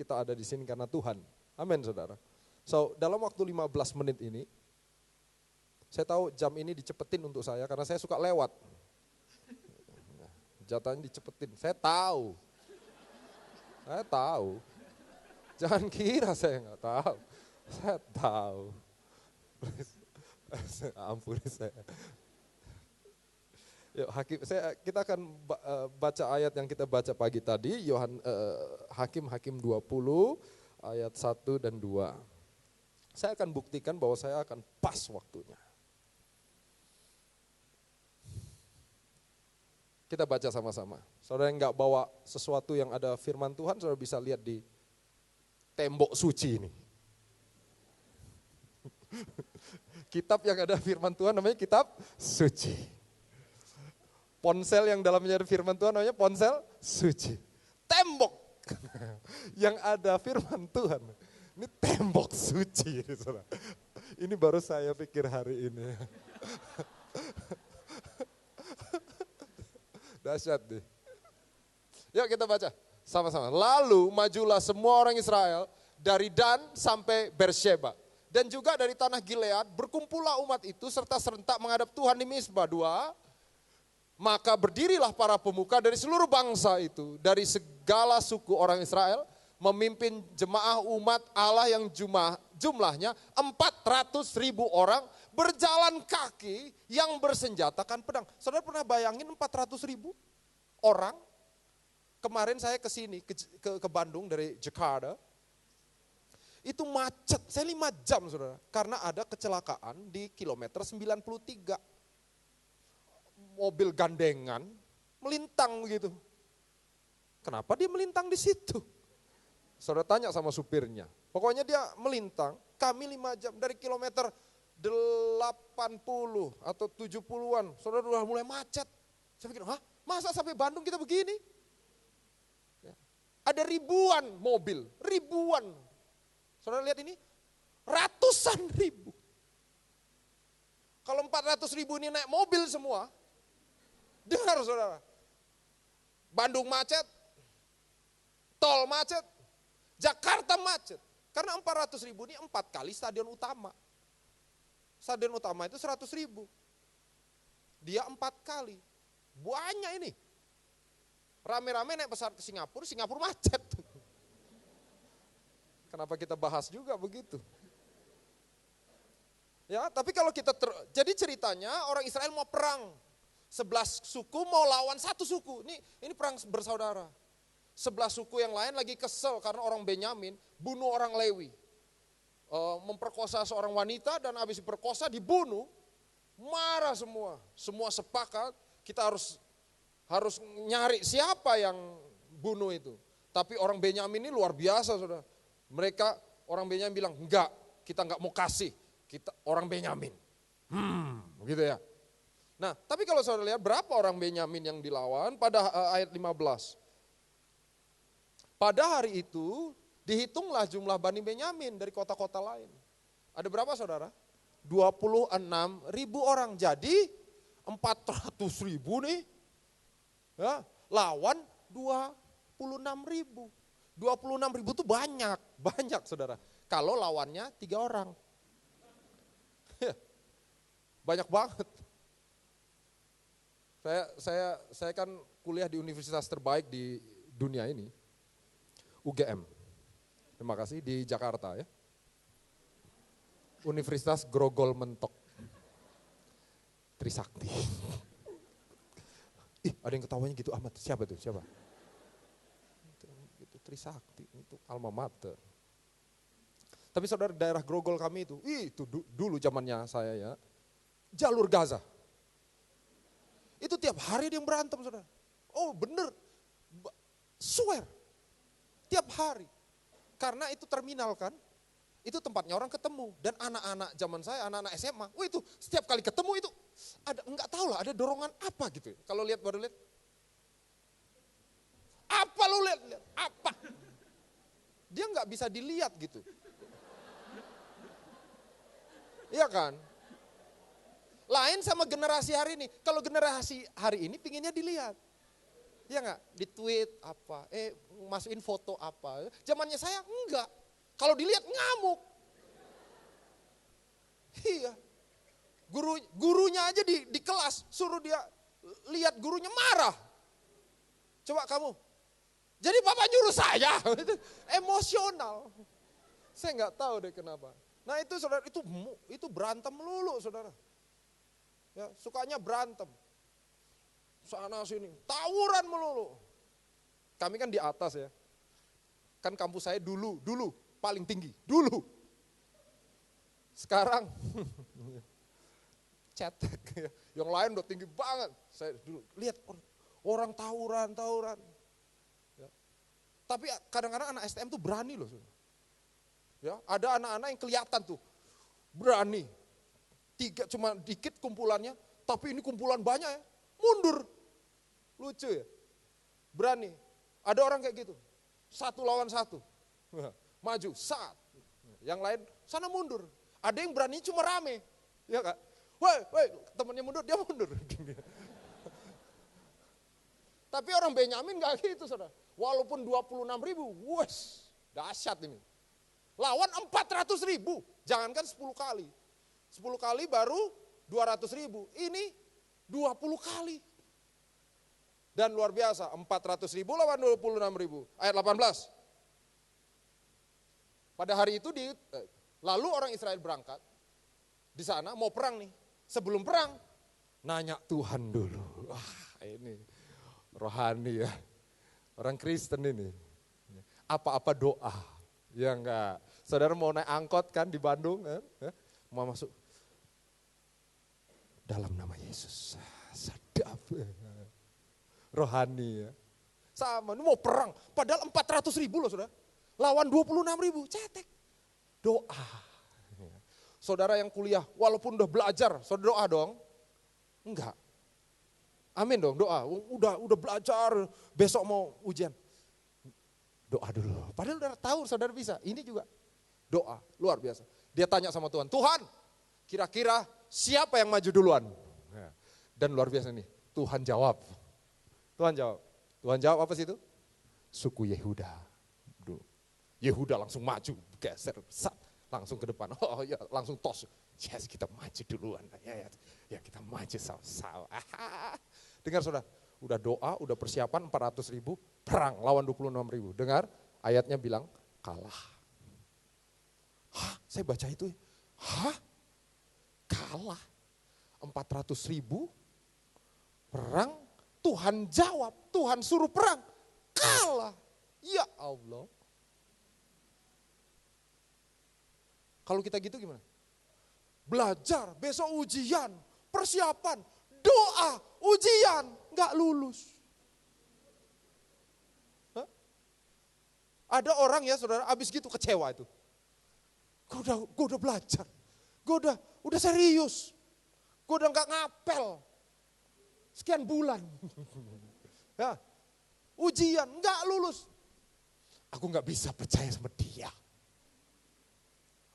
kita ada di sini karena Tuhan. Amin saudara. So dalam waktu 15 menit ini, saya tahu jam ini dicepetin untuk saya karena saya suka lewat. Jatahnya dicepetin, saya tahu. Jangan kira saya nggak tahu. Saya tahu. Ampuni saya. Yuk, kita akan baca ayat yang kita baca pagi tadi, Hakim 20 ayat 1 dan 2. Saya akan buktikan bahwa saya akan pas waktunya. Kita baca sama-sama. Saudara yang nggak bawa sesuatu yang ada firman Tuhan, saudara bisa lihat di tembok suci ini. Kitab yang ada firman Tuhan namanya kitab suci. Ponsel yang dalamnya ada firman Tuhan namanya ponsel suci. Tembok yang ada firman Tuhan. Ini tembok suci. Saudara. Ini baru saya pikir hari ini. Dahsyat nih. Yuk kita baca sama-sama. Lalu majulah semua orang Israel dari Dan sampai Beersheba. Dan juga dari tanah Gilead berkumpullah umat itu serta serentak menghadap Tuhan di Mizpah 2. Maka berdirilah para pemuka dari seluruh bangsa itu, dari segala suku orang Israel, memimpin jemaah umat Allah yang jumlahnya 400.000 orang berjalan kaki yang bersenjatakan pedang. Saudara pernah bayangin 400.000 orang? Kemarin saya ke sini, ke Bandung dari Jakarta, itu macet, saya 5 jam saudara, karena ada kecelakaan di kilometer 93. Mobil gandengan melintang begitu. Kenapa dia melintang di situ? Saudara tanya sama supirnya. Pokoknya dia melintang, kami 5 jam dari kilometer 80 atau 70-an. Saudara udah mulai macet. Saya pikir, masa sampai Bandung kita begini? Ya. Ada ribuan mobil, ribuan. Saudara lihat ini, ratusan ribu. Kalau 400.000 ini naik mobil semua, dengar saudara, Bandung macet, tol macet, Jakarta macet. Karena 400.000 ini 4 kali stadion utama. Stadion utama itu 100.000. Dia 4 kali. Banyak ini. Rame-rame naik pesawat ke Singapura, Singapura macet. Kenapa kita bahas juga begitu? Ya, tapi kalau kita jadi ceritanya orang Israel mau perang. 11 suku mau lawan 1 suku. Ini perang bersaudara. 11 suku yang lain lagi kesel karena orang Benyamin bunuh orang Lewi. Memperkosa seorang wanita dan habis diperkosa dibunuh. Marah semua. Semua sepakat kita harus nyari siapa yang bunuh itu. Tapi orang Benyamin ini luar biasa saudara. Mereka orang Benyamin bilang enggak, kita enggak mau kasih. Kita orang Benyamin. Gitu ya. Nah, tapi kalau saudara lihat berapa orang Benyamin yang dilawan pada ayat 15. Pada hari itu dihitunglah jumlah Bani Benyamin dari kota-kota lain. Ada berapa saudara? 26.000 orang. Jadi 400.000 nih ya, lawan 26.000. 26.000 itu banyak saudara. Kalau lawannya 3 orang. Banyak banget. Saya kan kuliah di universitas terbaik di dunia ini. UGM. Terima kasih di Jakarta ya. Universitas Grogol Mentok. Trisakti. Ada yang ketawanya gitu amat. Siapa tuh? Siapa? Trisakti, itu alma mater. Tapi saudara daerah Grogol kami itu dulu zamannya saya ya, jalur Gaza. Itu tiap hari dia yang berantem saudara. Oh bener, swear, tiap hari. Karena itu terminal kan, itu tempatnya orang ketemu. Dan anak-anak zaman saya, anak-anak SMA, itu setiap kali ketemu itu, enggak tahu lah ada dorongan apa gitu. Kalau lihat baru lihat, apa lu lihat? Apa? Dia nggak bisa dilihat gitu. Iya kan? Lain sama generasi hari ini. Kalau generasi hari ini pinginnya dilihat. Iya nggak? Di tweet apa, masukin foto apa. Zamannya saya enggak. Kalau dilihat ngamuk. Iya. Gurunya aja di kelas suruh dia lihat gurunya marah. Coba kamu. Jadi Bapak nyuruh saya. Emosional. Saya nggak tahu deh kenapa. Nah itu saudara, itu berantem melulu saudara. Ya, sukanya berantem. Sana sini, tawuran melulu. Kami kan di atas ya. Kan kampus saya dulu paling tinggi, dulu. Sekarang cetek, yang lain udah tinggi banget. Saya dulu lihat orang tawuran. Ya. Tapi kadang-kadang anak STM tuh berani loh. Ya, ada anak-anak yang kelihatan tuh berani. Cuma dikit kumpulannya, tapi ini kumpulan banyak ya, mundur. Lucu ya, berani. Ada orang kayak gitu, 1 lawan 1, maju, saat. Yang lain sana mundur. Ada yang berani cuma rame, ya kak. Woi, temannya mundur, dia mundur. Tapi orang Benyamin gak gitu saudara. Walaupun 26.000, wes, dahsyat ini. Lawan 400.000, jangankan 10 kali. 10 kali baru 200.000, ini 20 kali. Dan luar biasa, 400.000 lawan 26.000. Ayat 18. Pada hari itu lalu orang Israel berangkat. Di sana mau perang nih. Sebelum perang, nanya Tuhan dulu. Wah ini rohani ya. Orang Kristen ini. Apa-apa doa. Ya enggak. Saudara mau naik angkot kan di Bandung. Mau masuk. Dalam nama Yesus. Sadap. Rohani ya. Sama, ini mau perang. Padahal 400.000 loh saudara. Lawan 26.000, cetek. Doa. Saudara yang kuliah, walaupun udah belajar, saudara doa dong. Enggak. Amin dong, doa. Udah belajar, besok mau ujian. Doa dulu. Padahal udah tahu saudara bisa. Ini juga doa, luar biasa. Dia tanya sama Tuhan, Tuhan kira-kira siapa yang maju duluan? Dan luar biasa nih, Tuhan jawab. Tuhan jawab apa sih itu? Suku Yehuda. Yehuda langsung maju, geser, langsung ke depan. Oh ya, langsung tos. Yes, kita maju duluan. Ya kita maju sama-sama. Dengar saudara, udah doa, udah persiapan 400.000, perang lawan 26.000. Dengar, ayatnya bilang kalah. Hah, saya baca itu. Hah? Kalah. 400.000 perang, Tuhan jawab, Tuhan suruh perang, kalah. Ya Allah. Kalau kita gitu gimana? Belajar, besok ujian, persiapan, doa, ujian, gak lulus. Hah? Ada orang ya saudara, abis gitu kecewa itu. Gue udah belajar, gue udah serius, gue udah gak ngapel. Sekian bulan. Ya, ujian, gak lulus. Aku gak bisa percaya sama dia.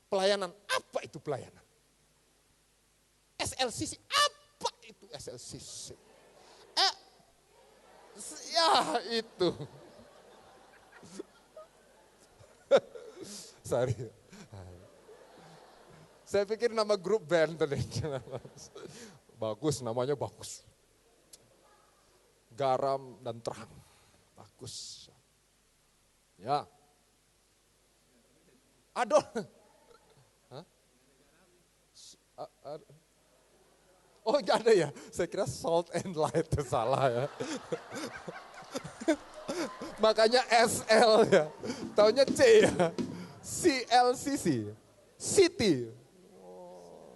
Pelayanan, apa itu pelayanan? SLCC, apa itu SLCC? Ya itu. Sorry. Saya pikir nama grup band tadi. Bagus, namanya bagus. Garam dan terang, bagus. Ya. Aduh. Oh enggak ada ya, saya kira salt and light itu salah ya. Makanya SL ya, taunya C ya, CLCC, City. Oh.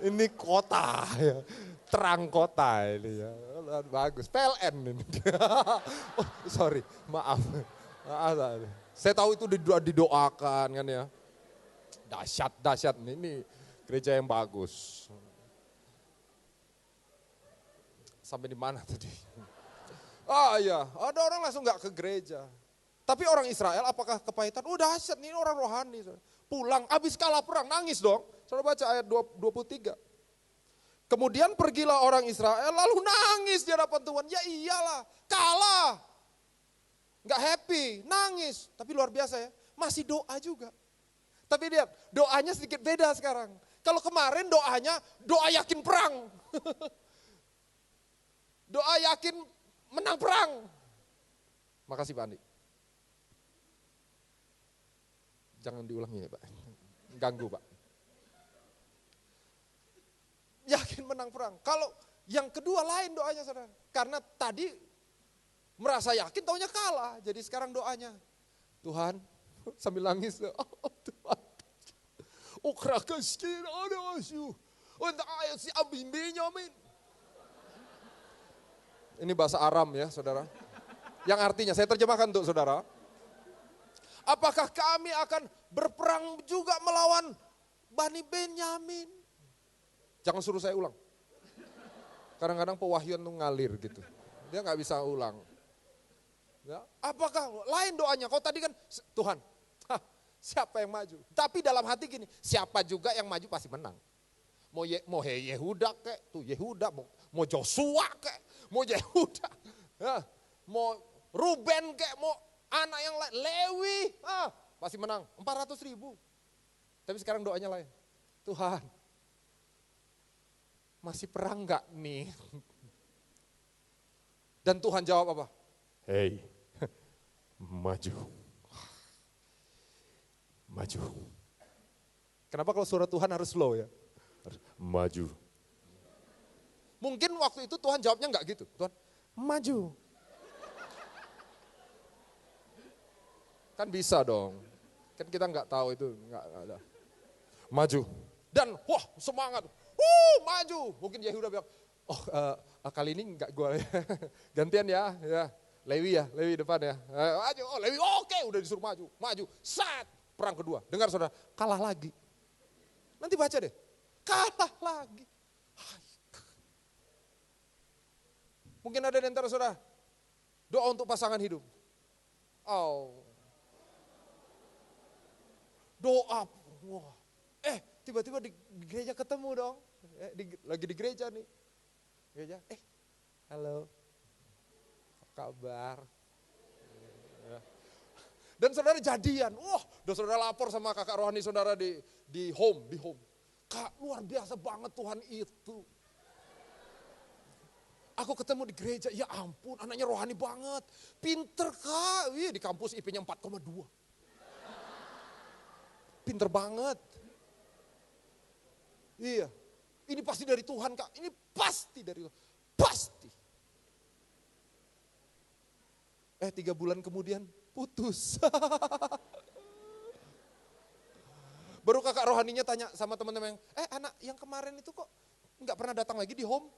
Ini kota ya, terang kota ini ya, bagus, PLN ini. Oh, sorry, maaf. Saya tahu itu didoakan kan ya. Dahsyat ini gereja yang bagus. Sampai di mana tadi? Ya, ada orang langsung gak ke gereja. Tapi orang Israel apakah kepahitan? Dahsyat nih orang rohani. Pulang, habis kalah perang, nangis dong. Saudara baca ayat 23. Kemudian pergilah orang Israel lalu nangis di hadapan Tuhan. Ya iyalah, kalah. Gak happy, nangis. Tapi luar biasa ya, masih doa juga. Tapi lihat, doanya sedikit beda sekarang. Kalau kemarin doanya, doa yakin perang. Doa yakin menang perang. Makasih Pak Andi. Jangan diulangi ya Pak, ganggu Pak. Yakin menang perang. Kalau yang kedua lain doanya saudara. Karena tadi merasa yakin taunya kalah. Jadi sekarang doanya, Tuhan sambil nangis. Oh Tuhan. Ukrakaskin ada asyuh. Untuk ayat si Abim Benyamin. Ini bahasa Aram ya saudara. Yang artinya, saya terjemahkan untuk saudara. Apakah kami akan berperang juga melawan Bani Benyamin? Jangan suruh saya ulang. Kadang-kadang pewahyuan tuh ngalir gitu. Dia gak bisa ulang. Ya, apakah lain doanya? Kau tadi kan Tuhan, siapa yang maju? Tapi dalam hati gini, siapa juga yang maju pasti menang. Mau Yehuda kek, tuh Yehuda, mau Joshua kek, mau Yehuda, ya, mau Ruben kek, mau anak yang lain, Lewi, pasti menang, 400.000. Tapi sekarang doanya lain, Tuhan, masih perang gak nih? Dan Tuhan jawab apa? Hei, maju. Maju. Kenapa kalau suara Tuhan harus slow ya? Maju. Mungkin waktu itu Tuhan jawabnya enggak gitu. Tuhan, maju. Kan bisa dong. Kan kita enggak tahu itu, enggak ada. Maju. Dan wah semangat. Maju. Mungkin Yehuda bilang, kali ini enggak gue. Gantian ya. Lewi depan ya. Maju. Oh Lewi oke, udah disuruh maju. Maju. Sat. Perang kedua. Dengar saudara, kalah lagi. Nanti baca deh. Kalah lagi. Mungkin ada di antara saudara, doa untuk pasangan hidup. Doa. Wah. Tiba-tiba di gereja ketemu dong. Lagi di gereja nih. Gereja, halo. Apa kabar? Dan saudara jadian. Dan saudara lapor sama kakak rohani saudara di home. Kak, luar biasa banget Tuhan itu. Aku ketemu di gereja, ya ampun anaknya rohani banget. Pinter kak, di kampus IP-nya 4,2. Pinter banget. Iya, ini pasti dari Tuhan kak, ini pasti dari Tuhan. Pasti. 3 bulan kemudian putus. Baru kakak rohaninya tanya sama teman-teman, anak yang kemarin itu kok nggak pernah datang lagi di home?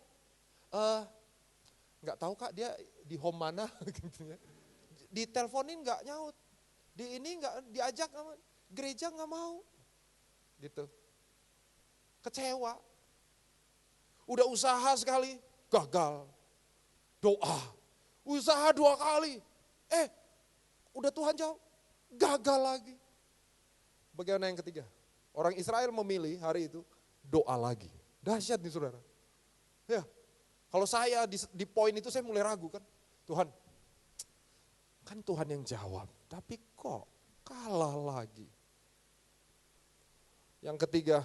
Nggak tahu kak dia di home mana, diteleponin nggak nyaut, di ini nggak diajak gereja nggak mau, gitu, kecewa, udah usaha sekali gagal, doa, usaha 2 kali, udah Tuhan jawab, gagal lagi. Bagaimana yang ketiga? Orang Israel memilih hari itu doa lagi. Dahsyat nih saudara. Ya, kalau saya di poin itu saya mulai ragu kan. Tuhan, kan Tuhan yang jawab, tapi kok kalah lagi. Yang ketiga,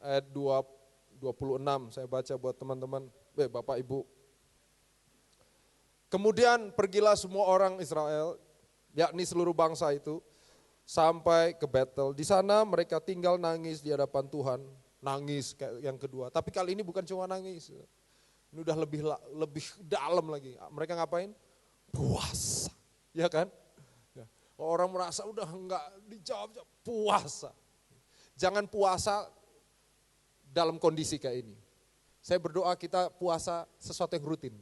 ayat 26 saya baca buat teman-teman, Bapak Ibu. Kemudian pergilah semua orang Israel, yakni seluruh bangsa itu, sampai ke Betel. Di sana mereka tinggal nangis di hadapan Tuhan. Nangis kayak yang kedua. Tapi kali ini bukan cuma nangis. Ini udah lebih dalam lagi. Mereka ngapain? Puasa. Ya kan? Orang merasa udah enggak dijawab, puasa. Jangan puasa dalam kondisi kayak ini. Saya berdoa kita puasa sesuatu yang rutin.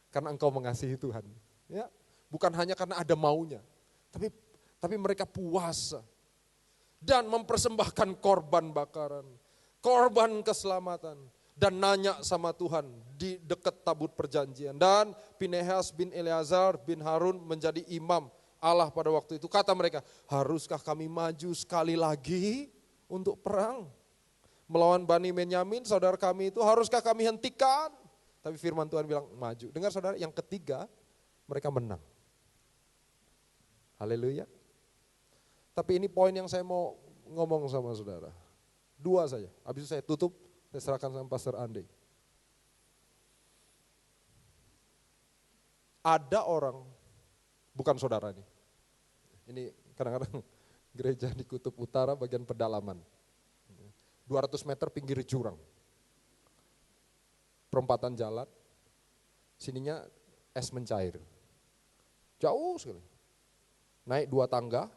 Karena engkau mengasihi Tuhan. Ya, bukan hanya karena ada maunya. Tapi mereka puasa dan mempersembahkan korban bakaran, korban keselamatan, dan nanya sama Tuhan di dekat tabut perjanjian. Dan Pinehas bin Eleazar bin Harun menjadi imam Allah pada waktu itu. Kata mereka, haruskah kami maju sekali lagi untuk perang melawan Bani Benyamin, saudara kami itu haruskah kami hentikan? Tapi firman Tuhan bilang maju. Dengar saudara, yang ketiga mereka menang. Haleluya. Tapi ini poin yang saya mau ngomong sama saudara. 2 saja, habis itu saya tutup, saya serahkan sama Pastor Ande. Ada orang, bukan saudara ini. Ini kadang-kadang gereja di Kutub Utara bagian pedalaman. 200 meter pinggir jurang. Perempatan jalan, sininya es mencair. Jauh sekali. Naik 2 tangga,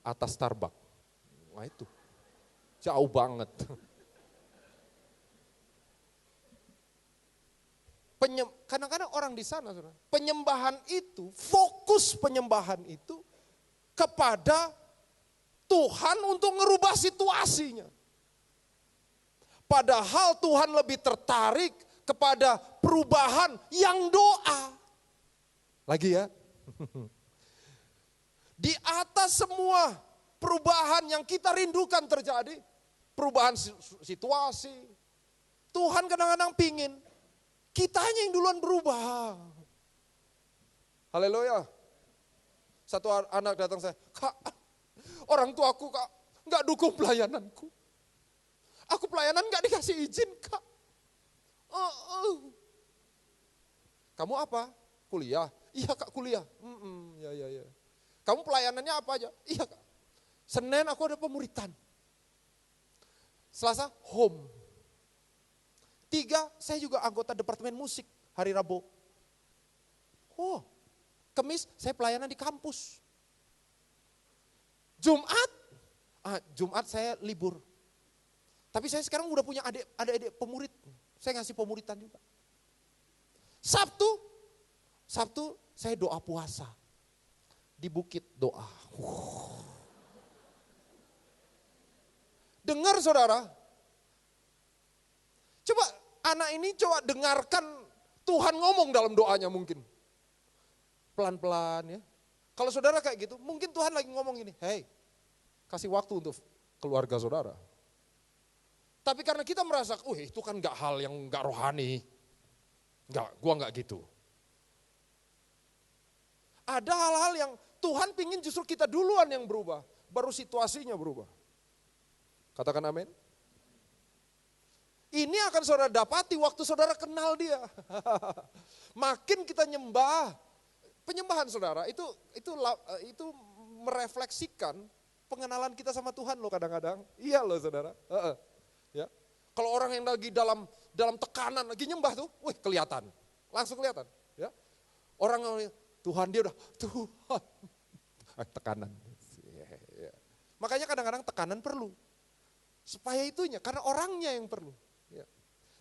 atas Starbucks. Wah itu, jauh banget. Kadang-kadang orang di sana, saudara, penyembahan itu, fokus penyembahan itu kepada Tuhan untuk ngerubah situasinya. Padahal Tuhan lebih tertarik kepada perubahan yang doa. Lagi ya. Di atas semua perubahan yang kita rindukan terjadi, perubahan situasi, Tuhan kadang-kadang pingin kitanya yang duluan berubah. Haleluya. Satu anak datang saya, Kak, orang tuaku Kak, gak dukung pelayananku. Aku pelayanan gak dikasih izin Kak. Kamu apa? Kuliah? Iya Kak, kuliah. Ya. Kamu pelayanannya apa aja? Iya Kak. Senin aku ada pemuritan. Selasa home. 3, saya juga anggota departemen musik hari Rabu. Oh, Kamis saya pelayanan di kampus. Jumat saya libur. Tapi saya sekarang udah punya adik pemurid. Saya ngasih pemuritan juga. Sabtu saya doa puasa. Di bukit doa. Dengar saudara. Coba anak ini coba dengarkan Tuhan ngomong dalam doanya mungkin. Pelan-pelan ya. Kalau saudara kayak gitu, mungkin Tuhan lagi ngomong gini, hey, kasih waktu untuk keluarga saudara. Tapi karena kita merasa, itu kan gak hal yang gak rohani. Gua gak gitu. Ada hal-hal yang Tuhan pingin justru kita duluan yang berubah, baru situasinya berubah. Katakan amin. Ini akan saudara dapati waktu saudara kenal dia. Makin kita nyembah, penyembahan saudara itu merefleksikan pengenalan kita sama Tuhan loh kadang-kadang. Iya loh saudara. Ya. Kalau orang yang lagi dalam tekanan lagi nyembah tuh, kelihatan, langsung kelihatan. Ya. Orang Tuhan dia udah Tuhan, tekanan. Ya. Makanya kadang-kadang tekanan perlu, supaya itunya karena orangnya yang perlu. Ya.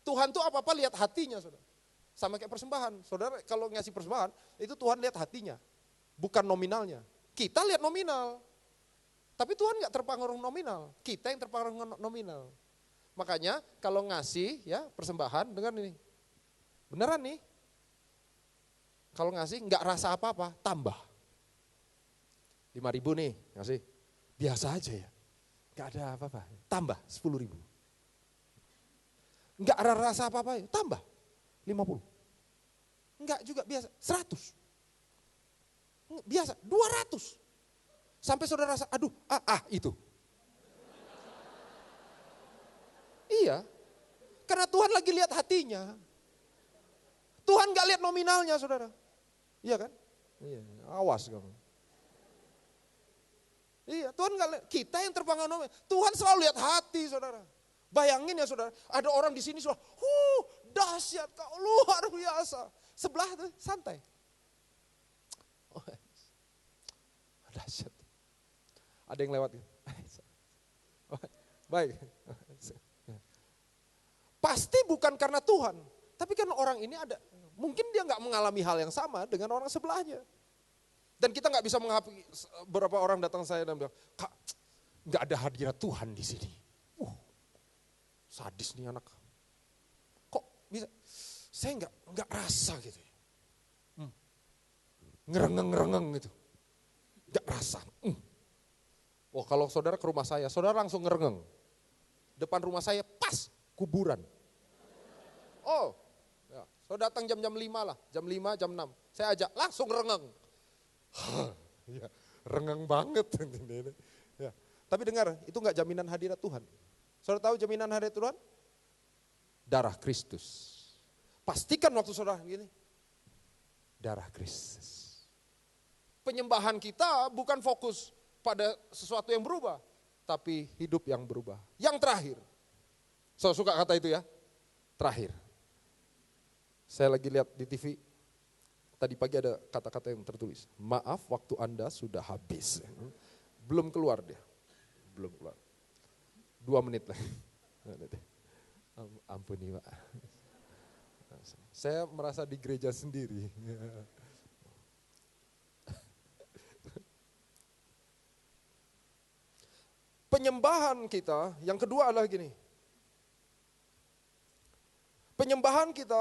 Tuhan tuh apa-apa lihat hatinya saudara. Sama kayak persembahan, saudara kalau ngasih persembahan itu Tuhan lihat hatinya, bukan nominalnya. Kita lihat nominal, tapi Tuhan nggak terpengaruh nominal, kita yang terpengaruh nominal. Makanya kalau ngasih ya persembahan, dengar ini, beneran nih, kalau ngasih nggak rasa apa-apa, tambah. 5.000 nih ngasih, biasa aja ya, nggak ada apa-apa, tambah 10.000. Nggak ada rasa apa-apa, tambah 50. Enggak juga biasa, 100. Biasa, 200. Sampai saudara rasa, aduh, itu. Iya, karena Tuhan lagi lihat hatinya. Tuhan gak lihat nominalnya saudara. Iya kan? Iya, awas kamu. Iya, Tuhan gak lihat, kita yang terpengaruh nominal. Tuhan selalu lihat hati saudara. Bayangin ya saudara, ada orang di sini sudah, dahsyat kau, luar biasa. Sebelah tuh santai. Dahsyat. Ada yang lewat. Baik. Pasti bukan karena Tuhan, tapi karena orang ini ada, mungkin dia nggak mengalami hal yang sama dengan orang sebelahnya. Dan kita nggak bisa mengakui, beberapa orang datang saya dan bilang, Kak, nggak ada hadirat Tuhan di sini. Sadis nih anak. Kok bisa? Saya nggak rasa gitu. Ngerengeng gitu. Nggak rasa. Kalau saudara ke rumah saya, saudara langsung ngerengeng. Depan rumah saya pas kuburan. Oh, ya. So datang jam-jam 5 lah, jam 5, jam 6. Saya ajak, langsung rengeng. Ya, rengeng banget. Ya. Tapi dengar, itu enggak jaminan hadirat Tuhan. Saudara tahu jaminan hadirat Tuhan? Darah Kristus. Pastikan waktu saudara gini, darah Kristus. Penyembahan kita bukan fokus pada sesuatu yang berubah, tapi hidup yang berubah. Yang terakhir, saya suka kata itu ya, terakhir. Saya lagi lihat di TV, tadi pagi ada kata-kata yang tertulis, maaf waktu Anda sudah habis. Belum keluar dia, belum keluar. 2 menit lagi. Ampuni Pak. Saya merasa di gereja sendiri. Penyembahan kita, yang kedua adalah gini. Penyembahan kita,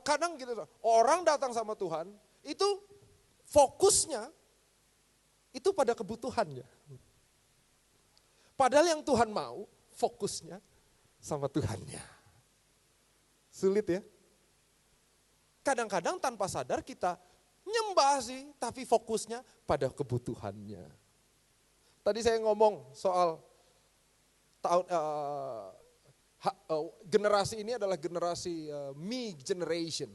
kadang kita, orang datang sama Tuhan, itu fokusnya, itu pada kebutuhannya. Padahal yang Tuhan mau, fokusnya sama Tuhannya. Sulit ya? Kadang-kadang tanpa sadar kita nyembah sih, tapi fokusnya pada kebutuhannya. Tadi saya ngomong soal generasi ini adalah generasi me generation.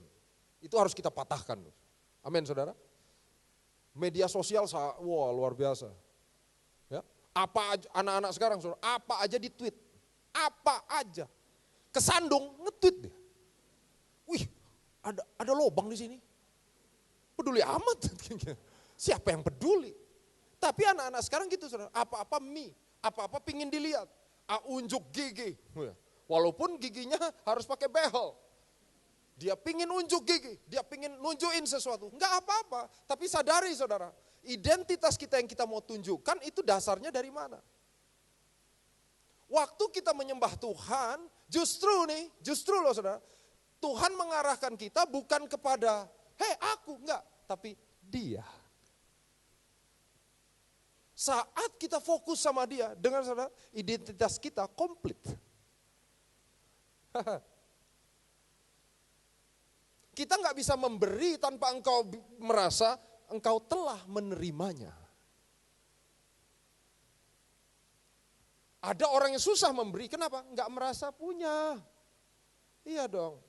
Itu harus kita patahkan. Amin saudara. Media sosial, wah luar biasa. Ya, apa aja, anak-anak sekarang saudara, apa aja di tweet. Apa aja. Kesandung, nge-tweet dia. Wih, ada lobang di sini. Peduli amat. Siapa yang peduli? Tapi anak-anak sekarang gitu saudara, apa-apa apa-apa pingin dilihat. Unjuk gigi. Walaupun giginya harus pakai behel. Dia pingin unjuk gigi, dia pingin nunjukin sesuatu. Enggak apa-apa, tapi sadari saudara, identitas kita yang kita mau tunjukkan itu dasarnya dari mana? Waktu kita menyembah Tuhan, justru loh saudara, Tuhan mengarahkan kita bukan kepada, aku, enggak, tapi Dia. Saat kita fokus sama Dia, dengan saudara, identitas kita komplit. Kita nggak bisa memberi tanpa engkau merasa engkau telah menerimanya. Ada orang yang susah memberi, kenapa? Nggak merasa punya. Iya dong.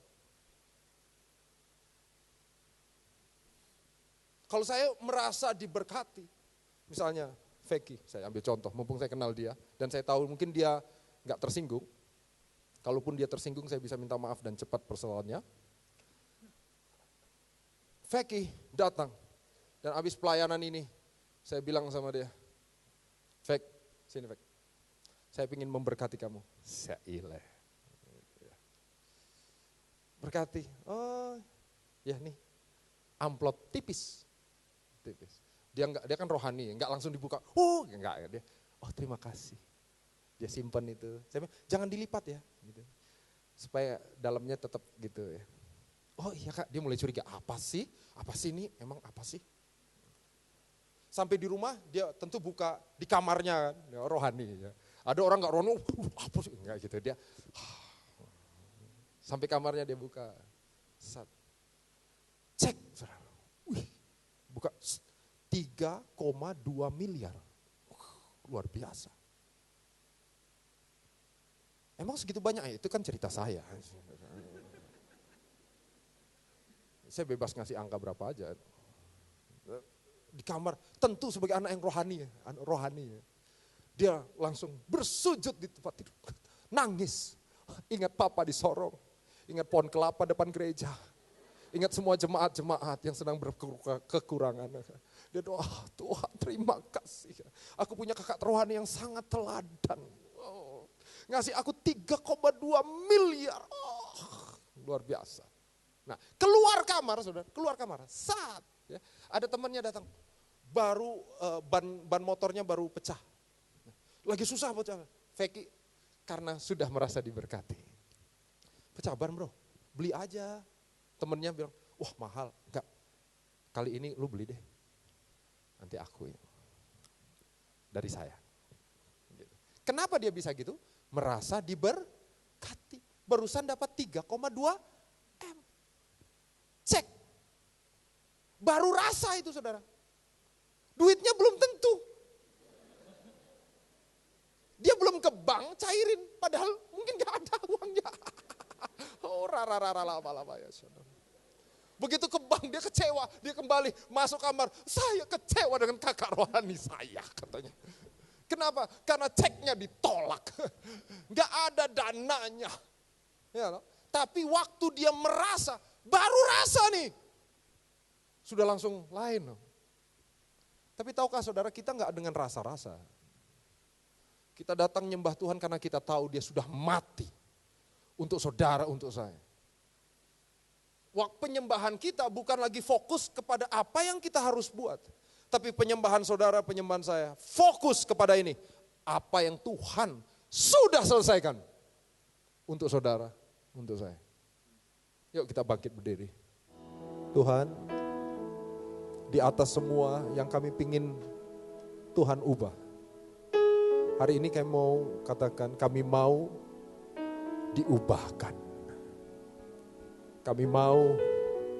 Kalau saya merasa diberkati, misalnya Vicky, saya ambil contoh, mumpung saya kenal dia, dan saya tahu mungkin dia nggak tersinggung. Kalaupun dia tersinggung, saya bisa minta maaf dan cepat persoalannya. Vicky datang, dan habis pelayanan ini, saya bilang sama dia, Vek, sini Vek, saya ingin memberkati kamu. Syaileh. Berkati, oh ya nih, amplop tipis. Dia kan rohani, enggak langsung dibuka. Enggak dia. Oh terima kasih. Dia simpan itu. Saya bilang, jangan dilipat ya, gitu. Supaya dalamnya tetap gitu ya. Oh iya Kak, dia mulai curiga, apa sih ini, emang apa sih? Sampai di rumah dia tentu buka di kamarnya kan, ya, rohani. Ya. Ada orang gak rohani, apa sih, enggak gitu. Dia sampai kamarnya dia buka, cek, wih, buka 3,2 miliar, luar biasa. Emang segitu banyak, itu kan cerita saya. Saya bebas ngasih angka berapa aja. Di kamar, tentu sebagai anak yang rohani. Dia langsung bersujud di tempat tidur. Nangis. Ingat papa di Sorong. Ingat pohon kelapa depan gereja. Ingat semua jemaat-jemaat yang sedang berkekurangan. Dia doa, Tuhan terima kasih. Aku punya kakak rohani yang sangat teladan. Ngasih aku 3,2 miliar. Luar biasa. Nah, keluar kamar, saudara, saat ya, ada temannya datang, baru ban motornya baru pecah, lagi susah pecah. Vicky karena sudah merasa diberkati, pecah ban bro, beli aja. Temennya bilang, wah mahal, enggak, kali ini lu beli deh, nanti aku dari saya. Kenapa dia bisa gitu? Merasa diberkati. barusan dapat 3,2 M. Cek. Baru rasa itu saudara. Duitnya belum tentu. Dia belum ke bank cairin, padahal mungkin gak ada uangnya. Oh lama ya saudara. Begitu ke bank dia kecewa, dia kembali masuk kamar. Saya kecewa dengan kakak rohani saya katanya. Kenapa? Karena ceknya ditolak. Gak ada dananya. Ya, tapi waktu dia merasa, baru rasa nih. Sudah langsung lain. Tapi tahukah saudara, kita gak dengan rasa-rasa. Kita datang nyembah Tuhan karena kita tahu dia sudah mati. Untuk saudara, untuk saya. Waktu penyembahan kita bukan lagi fokus kepada apa yang kita harus buat. Tapi penyembahan saudara, penyembahan saya, fokus kepada ini. Apa yang Tuhan sudah selesaikan. Untuk saudara, untuk saya. Yuk kita bangkit berdiri. Tuhan, di atas semua yang kami pingin Tuhan ubah. Hari ini kami mau katakan, kami mau diubahkan. Kami mau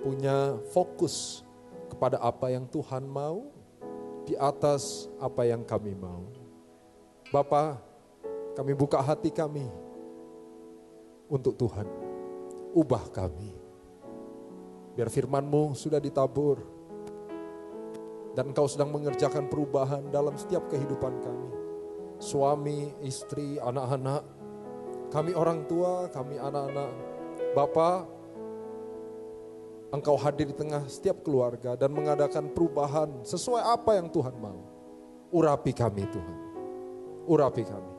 punya fokus kepada apa yang Tuhan mau di atas apa yang kami mau. Bapa, kami buka hati kami untuk Tuhan. Ubah kami. Biar firman-Mu sudah ditabur dan Engkau sedang mengerjakan perubahan dalam setiap kehidupan kami. Suami, istri, anak-anak, kami orang tua, kami anak-anak. Bapa, Engkau hadir di tengah setiap keluarga dan mengadakan perubahan sesuai apa yang Tuhan mau. Urapi kami Tuhan, urapi kami.